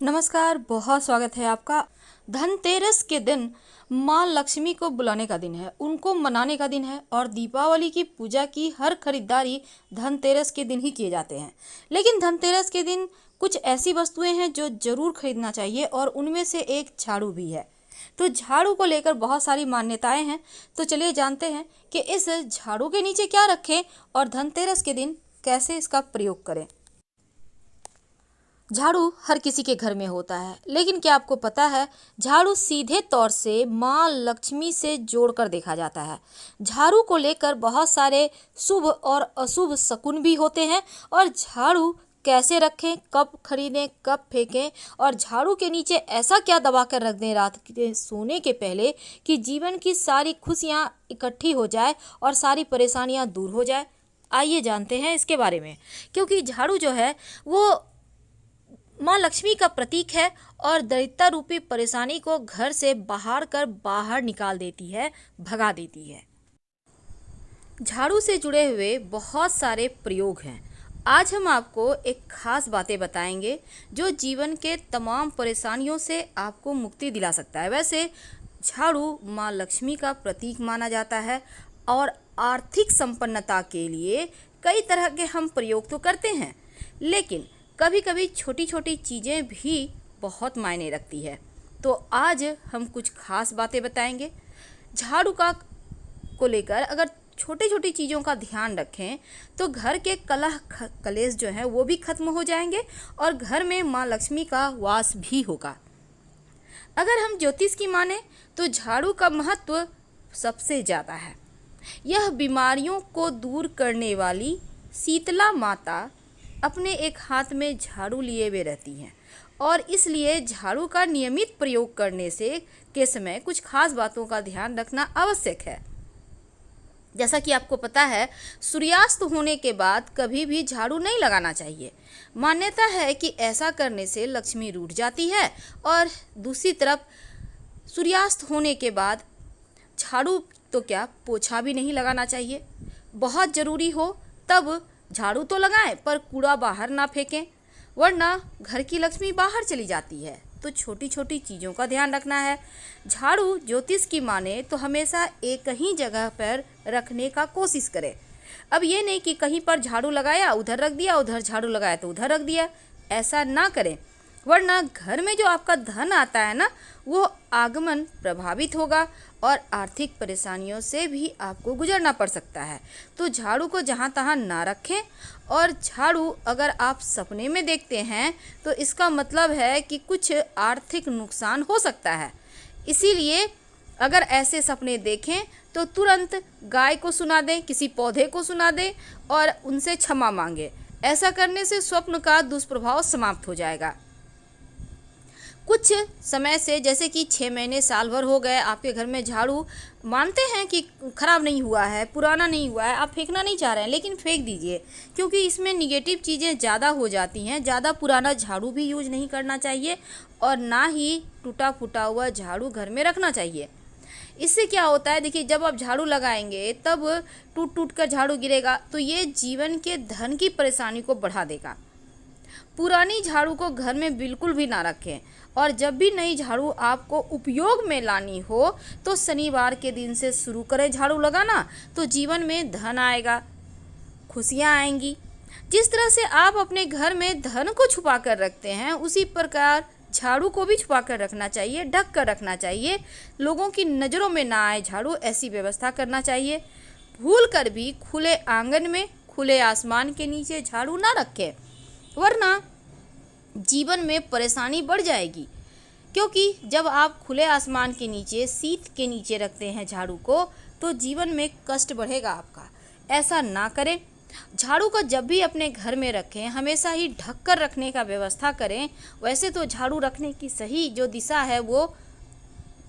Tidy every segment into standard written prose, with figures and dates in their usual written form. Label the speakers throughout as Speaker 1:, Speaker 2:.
Speaker 1: नमस्कार, बहुत स्वागत है आपका। धनतेरस के दिन माँ लक्ष्मी को बुलाने का दिन है, उनको मनाने का दिन है और दीपावली की पूजा की हर खरीदारी धनतेरस के दिन ही किए जाते हैं। लेकिन धनतेरस के दिन कुछ ऐसी वस्तुएं हैं जो जरूर खरीदना चाहिए और उनमें से एक झाड़ू भी है। तो झाड़ू को लेकर बहुत सारी मान्यताएं हैं। तो चलिए जानते हैं कि इस झाड़ू के नीचे क्या रखें और धनतेरस के दिन कैसे इसका प्रयोग करें। झाड़ू हर किसी के घर में होता है, लेकिन क्या आपको पता है झाड़ू सीधे तौर से माँ लक्ष्मी से जोड़कर देखा जाता है। झाड़ू को लेकर बहुत सारे शुभ और अशुभ शकुन भी होते हैं और झाड़ू कैसे रखें, कब खरीदें, कब फेंकें और झाड़ू के नीचे ऐसा क्या दबा कर रख दें रात के सोने के पहले कि जीवन की सारी खुशियाँ इकट्ठी हो जाए और सारी परेशानियाँ दूर हो जाए। आइए जानते हैं इसके बारे में। क्योंकि झाड़ू जो है वो माँ लक्ष्मी का प्रतीक है और दरिद्रता रूपी परेशानी को घर से बाहर निकाल देती है, भगा देती है। झाड़ू से जुड़े हुए बहुत सारे प्रयोग हैं। आज हम आपको एक खास बातें बताएंगे जो जीवन के तमाम परेशानियों से आपको मुक्ति दिला सकता है। वैसे झाड़ू माँ लक्ष्मी का प्रतीक माना जाता है और आर्थिक संपन्नता के लिए कई तरह के हम प्रयोग तो करते हैं, लेकिन कभी कभी छोटी छोटी चीज़ें भी बहुत मायने रखती है। तो आज हम कुछ खास बातें बताएंगे झाड़ू का को लेकर। अगर छोटी छोटी चीज़ों का ध्यान रखें तो घर के कलह कलेश जो है वो भी खत्म हो जाएंगे और घर में माँ लक्ष्मी का वास भी होगा। अगर हम ज्योतिष की माने तो झाड़ू का महत्व सबसे ज़्यादा है। यह बीमारियों को दूर करने वाली शीतला माता अपने एक हाथ में झाड़ू लिए हुए रहती हैं और इसलिए झाड़ू का नियमित प्रयोग करने से के समय कुछ खास बातों का ध्यान रखना आवश्यक है। जैसा कि आपको पता है, सूर्यास्त होने के बाद कभी भी झाड़ू नहीं लगाना चाहिए। मान्यता है कि ऐसा करने से लक्ष्मी रूठ जाती है और दूसरी तरफ सूर्यास्त होने के बाद झाड़ू तो क्या पोछा भी नहीं लगाना चाहिए। बहुत ज़रूरी हो तब झाड़ू तो लगाएं पर कूड़ा बाहर ना फेंकें, वरना घर की लक्ष्मी बाहर चली जाती है। तो छोटी छोटी चीज़ों का ध्यान रखना है। झाड़ू ज्योतिष की माने तो हमेशा एक ही जगह पर रखने का कोशिश करें। अब ये नहीं कि कहीं पर झाड़ू लगाया उधर रख दिया, उधर झाड़ू लगाया तो उधर रख दिया, ऐसा ना करें, वरना घर में जो आपका धन आता है ना वो आगमन प्रभावित होगा और आर्थिक परेशानियों से भी आपको गुजरना पड़ सकता है। तो झाड़ू को जहाँ तहाँ ना रखें और झाड़ू अगर आप सपने में देखते हैं तो इसका मतलब है कि कुछ आर्थिक नुकसान हो सकता है। इसीलिए अगर ऐसे सपने देखें तो तुरंत गाय को सुना दें, किसी पौधे को सुना दें और उनसे क्षमा मांगें। ऐसा करने से स्वप्न का दुष्प्रभाव समाप्त हो जाएगा। कुछ समय से जैसे कि 6 महीने साल भर हो गए आपके घर में झाड़ू मानते हैं कि ख़राब नहीं हुआ है, पुराना नहीं हुआ है, आप फेंकना नहीं चाह रहे हैं, लेकिन फेंक दीजिए क्योंकि इसमें निगेटिव चीज़ें ज़्यादा हो जाती हैं। ज़्यादा पुराना झाड़ू भी यूज नहीं करना चाहिए और ना ही टूटा फूटा हुआ झाड़ू घर में रखना चाहिए। इससे क्या होता है, देखिए जब आप झाड़ू लगाएंगे तब टूट टूट कर झाड़ू गिरेगा तो ये जीवन के धन की परेशानी को बढ़ा देगा। पुरानी झाड़ू को घर में बिल्कुल भी ना रखें और जब भी नई झाड़ू आपको उपयोग में लानी हो तो शनिवार के दिन से शुरू करें झाड़ू लगाना, तो जीवन में धन आएगा, खुशियाँ आएंगी। जिस तरह से आप अपने घर में धन को छुपा कर रखते हैं उसी प्रकार झाड़ू को भी छुपा कर रखना चाहिए, ढक कर रखना चाहिए, लोगों की नज़रों में ना आए झाड़ू, ऐसी व्यवस्था करना चाहिए। भूल कर भी खुले आंगन में खुले आसमान के नीचे झाड़ू ना रखें, वरना जीवन में परेशानी बढ़ जाएगी। क्योंकि जब आप खुले आसमान के नीचे, शीत के नीचे रखते हैं झाड़ू को तो जीवन में कष्ट बढ़ेगा आपका। ऐसा ना करें। झाड़ू को जब भी अपने घर में रखें हमेशा ही ढक कर रखने का व्यवस्था करें। वैसे तो झाड़ू रखने की सही जो दिशा है वो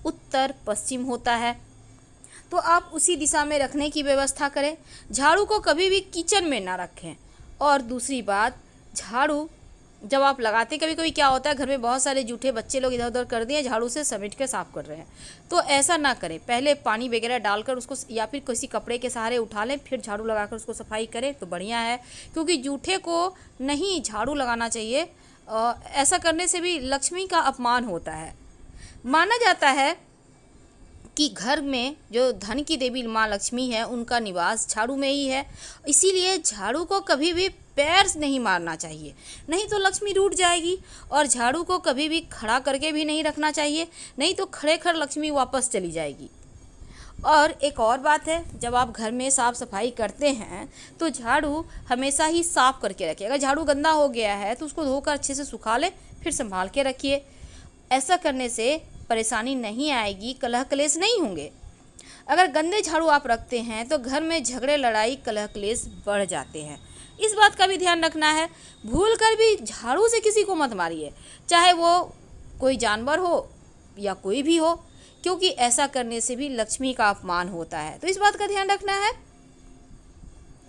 Speaker 1: उत्तर पश्चिम होता है, तो आप उसी दिशा में रखने की व्यवस्था करें। झाड़ू को कभी भी किचन में ना रखें। और दूसरी बात, झाड़ू जब आप लगाते, कभी कभी क्या होता है घर में बहुत सारे जूठे बच्चे लोग इधर उधर कर दिए, झाड़ू से समेट के साफ कर रहे हैं, तो ऐसा ना करें। पहले पानी वगैरह डालकर उसको या फिर किसी कपड़े के सहारे उठा लें, फिर झाड़ू लगाकर उसको सफाई करें तो बढ़िया है। क्योंकि जूठे को नहीं झाड़ू लगाना चाहिए, ऐसा करने से भी लक्ष्मी का अपमान होता है। माना जाता है कि घर में जो धन की देवी माँ लक्ष्मी है उनका निवास झाड़ू में ही है, इसीलिए झाड़ू को कभी भी पैर से नहीं मारना चाहिए, नहीं तो लक्ष्मी रूठ जाएगी। और झाड़ू को कभी भी खड़ा करके भी नहीं रखना चाहिए, नहीं तो खड़े खड़ लक्ष्मी वापस चली जाएगी। और एक और बात है, जब आप घर में साफ़ सफाई करते हैं तो झाड़ू हमेशा ही साफ़ करके रखिए। अगर झाड़ू गंदा हो गया है तो उसको धोकर अच्छे से सुखा ले, फिर संभाल के रखिए। ऐसा करने से परेशानी नहीं आएगी, कलह कलेश नहीं होंगे। अगर गंदे झाड़ू आप रखते हैं तो घर में झगड़े लड़ाई कलह कलेश बढ़ जाते हैं। इस बात का भी ध्यान रखना है, भूल कर भी झाड़ू से किसी को मत मारिए, चाहे वो कोई जानवर हो या कोई भी हो, क्योंकि ऐसा करने से भी लक्ष्मी का अपमान होता है। तो इस बात का ध्यान रखना है।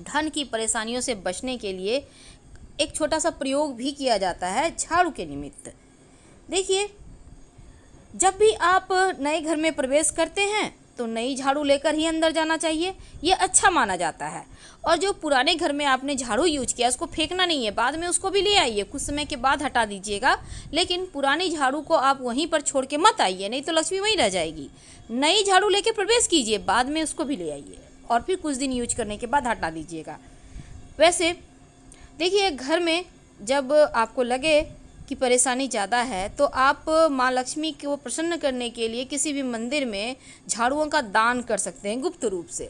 Speaker 1: धन की परेशानियों से बचने के लिए एक छोटा सा प्रयोग भी किया जाता है झाड़ू के निमित्त। देखिए, जब भी आप नए घर में प्रवेश करते हैं तो नई झाड़ू लेकर ही अंदर जाना चाहिए, ये अच्छा माना जाता है। और जो पुराने घर में आपने झाड़ू यूज किया उसको फेंकना नहीं है, बाद में उसको भी ले आइए, कुछ समय के बाद हटा दीजिएगा, लेकिन पुरानी झाड़ू को आप वहीं पर छोड़ के मत आइए, नहीं तो लक्ष्मी वहीं रह जाएगी। नई झाड़ू लेके प्रवेश कीजिए, बाद में उसको भी ले आइए और फिर कुछ दिन यूज करने के बाद हटा दीजिएगा। वैसे देखिए, घर में जब आपको लगे कि परेशानी ज़्यादा है तो आप माँ लक्ष्मी को प्रसन्न करने के लिए किसी भी मंदिर में झाड़ुओं का दान कर सकते हैं गुप्त रूप से।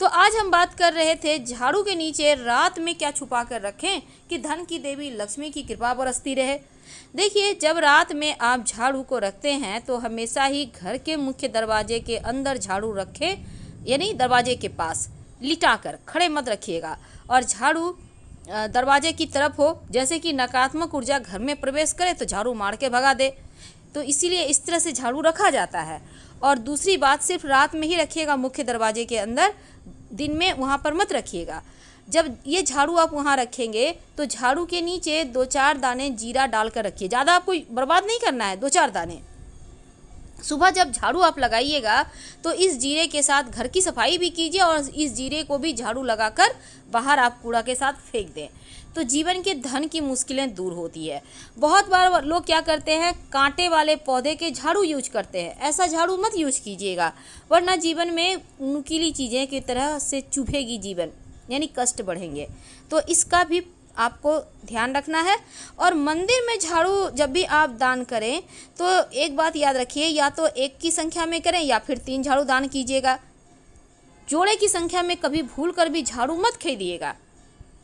Speaker 1: तो आज हम बात कर रहे थे झाड़ू के नीचे रात में क्या छुपा कर रखें कि धन की देवी लक्ष्मी की कृपा बरसती रहे। देखिए, जब रात में आप झाड़ू को रखते हैं तो हमेशा ही घर के मुख्य दरवाजे के अंदर झाड़ू रखें, यानी दरवाजे के पास लिटा कर, खड़े मत रखिएगा। और झाड़ू दरवाजे की तरफ हो, जैसे कि नकारात्मक ऊर्जा घर में प्रवेश करे तो झाड़ू मार के भगा दे, तो इसीलिए इस तरह से झाड़ू रखा जाता है। और दूसरी बात, सिर्फ रात में ही रखिएगा मुख्य दरवाजे के अंदर, दिन में वहाँ पर मत रखिएगा। जब ये झाड़ू आप वहाँ रखेंगे तो झाड़ू के नीचे 2-4 दाने जीरा डालकर रखिए, ज़्यादा आपको बर्बाद नहीं करना है, 2-4 दाने। सुबह जब झाड़ू आप लगाइएगा तो इस जीरे के साथ घर की सफाई भी कीजिए और इस जीरे को भी झाड़ू लगाकर बाहर आप कूड़ा के साथ फेंक दें, तो जीवन के धन की मुश्किलें दूर होती है। बहुत बार लोग क्या करते हैं, कांटे वाले पौधे के झाड़ू यूज करते हैं। ऐसा झाड़ू मत यूज कीजिएगा, वरना जीवन में नुकीली चीज़ें की तरह से चुभेगी जीवन, यानी कष्ट बढ़ेंगे। तो इसका भी आपको ध्यान रखना है। और मंदिर में झाड़ू जब भी आप दान करें तो एक बात याद रखिए, या तो 1 की संख्या में करें या फिर 3 झाड़ू दान कीजिएगा। जोड़े की संख्या में कभी भूल कर भी झाड़ू मत खरीदिएगा,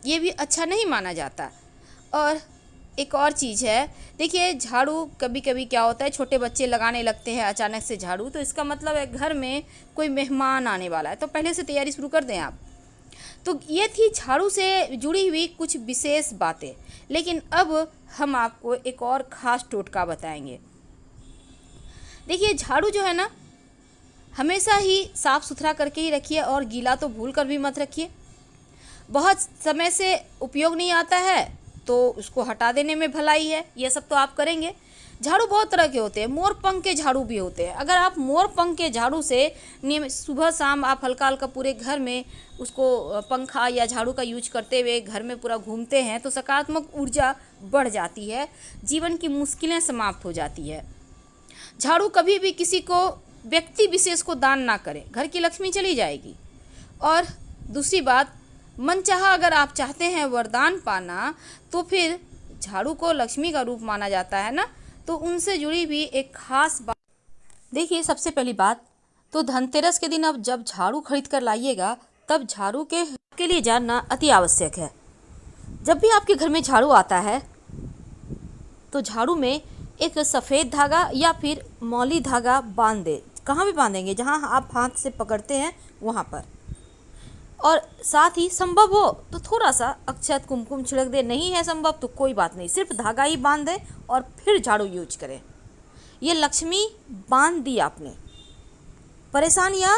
Speaker 1: ये भी अच्छा नहीं माना जाता। और एक और चीज़ है, देखिए, झाड़ू कभी कभी क्या होता है, छोटे बच्चे लगाने लगते हैं अचानक से झाड़ू, तो इसका मतलब है घर में कोई मेहमान आने वाला है, तो पहले से तैयारी शुरू कर दें आप। तो ये थी झाड़ू से जुड़ी हुई कुछ विशेष बातें, लेकिन अब हम आपको एक और ख़ास टोटका बताएंगे। देखिए, झाड़ू जो है ना, हमेशा ही साफ़ सुथरा करके ही रखिए और गीला तो भूल कर भी मत रखिए। बहुत समय से उपयोग नहीं आता है तो उसको हटा देने में भलाई है, ये सब तो आप करेंगे। झाड़ू बहुत तरह के होते हैं, मोर पंख के झाड़ू भी होते हैं। अगर आप मोर पंख के झाड़ू से नियमित सुबह शाम आप हल्का हल्का पूरे घर में उसको पंखा या झाड़ू का यूज करते हुए घर में पूरा घूमते हैं तो सकारात्मक ऊर्जा बढ़ जाती है, जीवन की मुश्किलें समाप्त हो जाती है। झाड़ू कभी भी किसी को, व्यक्ति विशेष को दान ना करें, घर की लक्ष्मी चली जाएगी। और दूसरी बात, मनचाहा अगर आप चाहते हैं वरदान पाना तो फिर झाड़ू को लक्ष्मी का रूप माना जाता है ना, तो उनसे जुड़ी भी एक खास बात। देखिए, सबसे पहली बात तो धनतेरस के दिन अब जब झाड़ू खरीद कर लाइएगा तब झाड़ू के लिए जानना अति आवश्यक है। जब भी आपके घर में झाड़ू आता है तो झाड़ू में एक सफ़ेद धागा या फिर मौली धागा बांध दे। कहाँ भी बांधेंगे, जहाँ आप हाथ से पकड़ते हैं वहाँ पर। और साथ ही संभव हो तो थोड़ा सा अक्षत कुमकुम छिड़क दे, नहीं है संभव तो कोई बात नहीं, सिर्फ धागा ही बांध दें और फिर झाड़ू यूज करें। ये लक्ष्मी बांध दी आपने, परेशानियाँ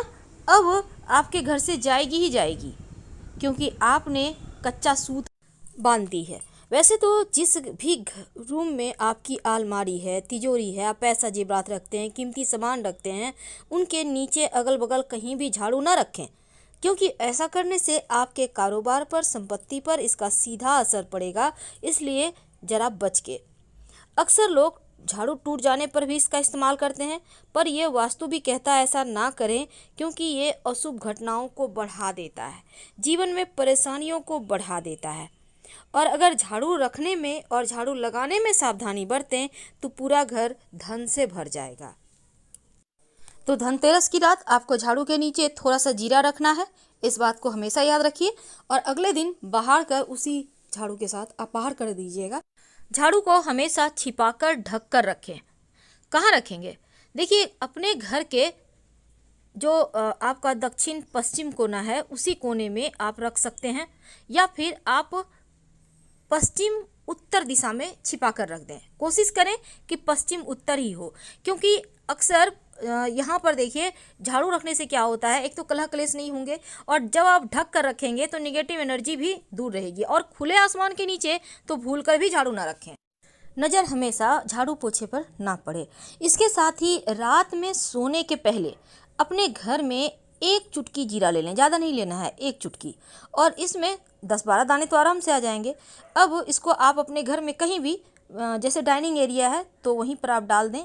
Speaker 1: अब आपके घर से जाएगी ही जाएगी, क्योंकि आपने कच्चा सूत बांध दी है। वैसे तो जिस भी रूम में आपकी अलमारी है, तिजोरी है, आप पैसा जेवरात रखते हैं, कीमती सामान रखते हैं, उनके नीचे अगल बगल कहीं भी झाड़ू ना रखें, क्योंकि ऐसा करने से आपके कारोबार पर, संपत्ति पर इसका सीधा असर पड़ेगा। इसलिए जरा बच के। अक्सर लोग झाड़ू टूट जाने पर भी इसका इस्तेमाल करते हैं, पर यह वास्तु भी कहता है ऐसा ना करें, क्योंकि ये अशुभ घटनाओं को बढ़ा देता है, जीवन में परेशानियों को बढ़ा देता है। और अगर झाड़ू रखने में और झाड़ू लगाने में सावधानी बरतें तो पूरा घर धन से भर जाएगा। तो धनतेरस की रात आपको झाड़ू के नीचे थोड़ा सा जीरा रखना है, इस बात को हमेशा याद रखिए। और अगले दिन बाहर कर उसी झाड़ू के साथ आप बाहर कर दीजिएगा। झाड़ू को हमेशा छिपाकर ढक कर रखें। कहाँ रखेंगे? देखिए, अपने घर के जो आपका दक्षिण पश्चिम कोना है उसी कोने में आप रख सकते हैं, या फिर आप पश्चिम उत्तर दिशा में छिपा कर रख दें। कोशिश करें कि पश्चिम उत्तर ही हो, क्योंकि अक्सर यहाँ पर देखिए झाड़ू रखने से क्या होता है, एक तो कलह कलेश नहीं होंगे, और जब आप ढक कर रखेंगे तो निगेटिव एनर्जी भी दूर रहेगी। और खुले आसमान के नीचे तो भूल कर भी झाड़ू ना रखें। नज़र हमेशा झाड़ू पोछे पर ना पड़े। इसके साथ ही रात में सोने के पहले अपने घर में एक चुटकी जीरा ले लें, ज़्यादा नहीं लेना है, एक चुटकी, और इसमें 10-12 दाने तो आराम से आ जाएंगे। अब इसको आप अपने घर में कहीं भी, जैसे डाइनिंग एरिया है तो वहीं पर आप डाल दें।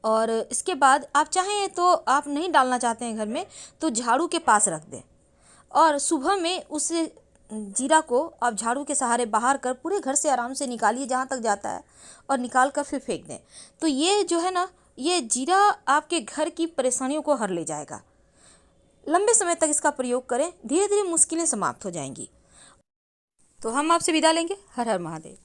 Speaker 1: और इसके बाद आप चाहें तो, आप नहीं डालना चाहते हैं घर में, तो झाड़ू के पास रख दें, और सुबह में उस जीरा को आप झाड़ू के सहारे बाहर कर पूरे घर से आराम से निकालिए जहाँ तक जाता है, और निकाल कर फिर फेंक दें। तो ये जो है ना, ये जीरा आपके घर की परेशानियों को हर ले जाएगा। लंबे समय तक इसका प्रयोग करें, धीरे धीरे मुश्किलें समाप्त हो जाएंगी। तो हम आपसे विदा लेंगे। हर हर महादेव।